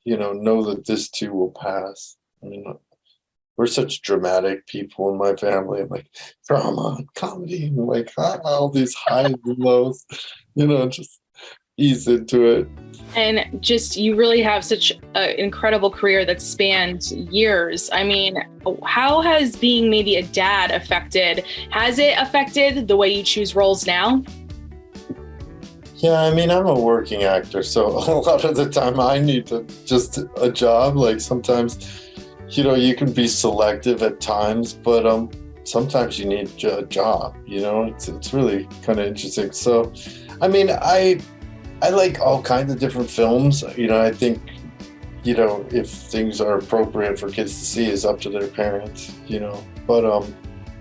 know that this too will pass. I mean, we're such dramatic people in my family. I'm like, drama, comedy, and like all these highs and lows, just ease into it. And just, you really have such an incredible career that spanned years. I mean, how has being maybe a dad has it affected the way you choose roles now? Yeah, I mean, I'm a working actor, so a lot of the time I need just a job. Like sometimes, you can be selective at times, but sometimes you need a job. It's really kind of interesting. So, I mean, I like all kinds of different films. I think, if things are appropriate for kids to see is up to their parents. But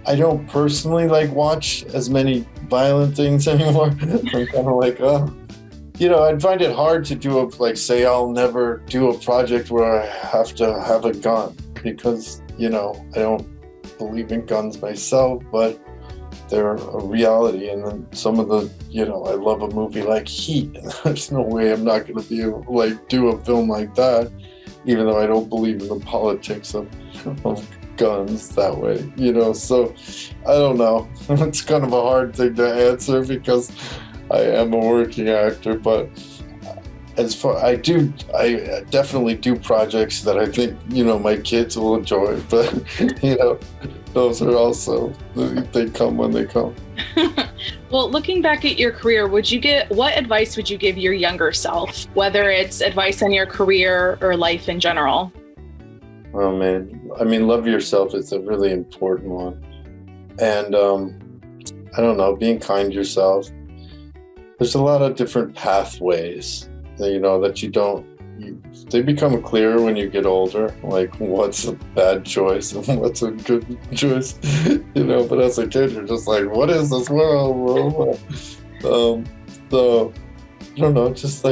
I don't personally like watch as many violent things anymore. I'm kind of like, I'd find it hard to say I'll never do a project where I have to have a gun because, I don't believe in guns myself, but they're a reality. And then some of the, I love a movie like Heat, and there's no way I'm not going to be able to do a film like that, even though I don't believe in the politics of guns that way, so I don't know. It's kind of a hard thing to answer because I am a working actor, but I definitely do projects that I think, my kids will enjoy, but, those are also, they come when they come. Well, looking back at your career, what advice would you give your younger self, whether it's advice on your career or life in general? Oh man, I mean, love yourself is a really important one. And I don't know, being kind to yourself. There's a lot of different pathways that they become clearer when you get older, like what's a bad choice and what's a good choice, but as a kid, you're just like, what is this world? So I don't know, just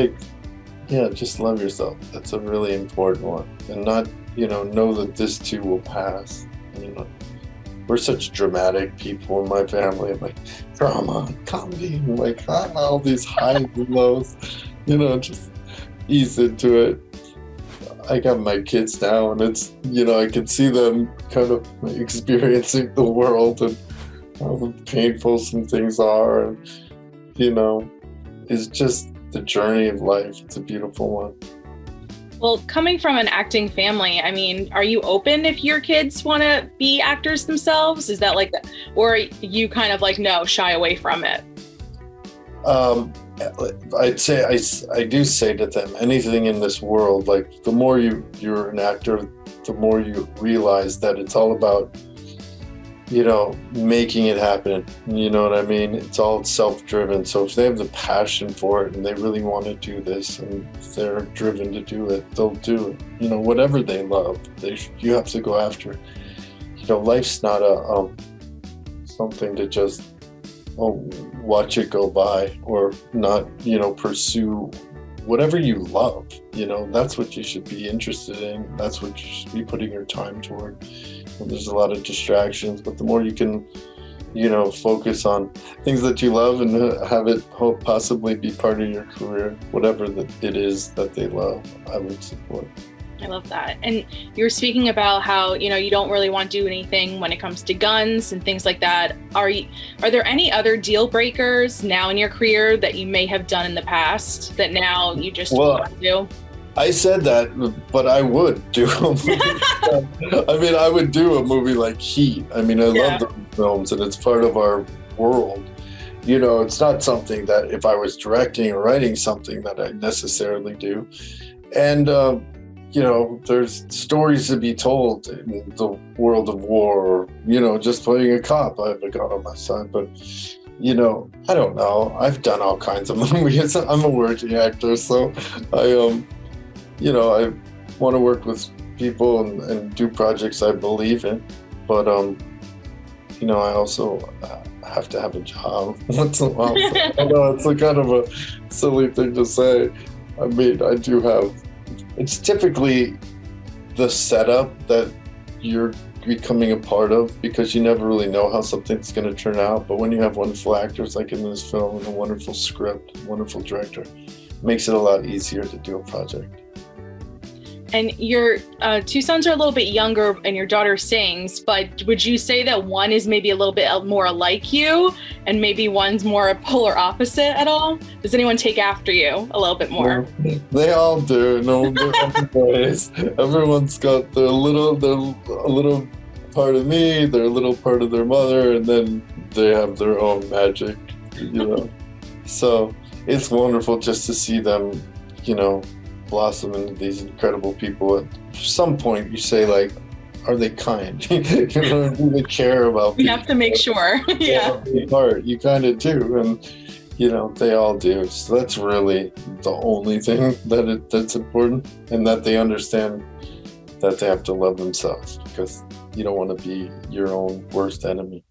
just love yourself. That's a really important one. And not, know that this too will pass. We're such dramatic people in my family. I'm like, drama, comedy, and like all these highs and lows, just ease into it. I got my kids now, and it's, I can see them kind of experiencing the world and how painful some things are. And, it's just the journey of life. It's a beautiful one. Well, coming from an acting family, I mean, are you open if your kids want to be actors themselves? Is that or are you kind of no, shy away from it? I'd say I do say to them, anything in this world, the more you're an actor, the more you realize that it's all about, making it happen. You know what I mean? It's all self-driven. So if they have the passion for it and they really want to do this and if they're driven to do it, they'll do it. Whatever they love, you have to go after it. Life's not something to just watch it go by or not, pursue whatever you love. That's what you should be interested in. That's what you should be putting your time toward. And there's a lot of distractions, but the more you can, focus on things that you love and have it possibly be part of your career, whatever it is that they love, I would support. I love that. And you were speaking about how, you don't really want to do anything when it comes to guns and things like that. Are there any other deal breakers now in your career that you may have done in the past that now you just want to do? I said that, but I would do a movie. I mean, I would do a movie like Heat. I mean, I love those films and it's part of our world. It's not something that if I was directing or writing something that I necessarily do. And, there's stories to be told in the world of war or, just playing a cop. I have a gun on my side, but, I don't know. I've done all kinds of movies. I'm a working actor, so I want to work with people and do projects I believe in, but I also have to have a job once in a while. I know it's a kind of a silly thing to say. I mean, I do have. It's typically the setup that you're becoming a part of because you never really know how something's going to turn out. But when you have wonderful actors like in this film and a wonderful script, wonderful director, it makes it a lot easier to do a project. And your two sons are a little bit younger and your daughter sings, but would you say that one is maybe a little bit more like you and maybe one's more a polar opposite at all? Does anyone take after you a little bit more? No, they all do. No, ways. Everyone's got a little part of me, they're a little part of their mother, and then they have their own magic, So it's wonderful just to see them, blossom into these incredible people. At some point you say, like, are they kind? Do they care about people? You have to make sure. Yeah. You kind of do, and they all do. So that's really the only thing that's important, and that they understand that they have to love themselves, because you don't want to be your own worst enemy.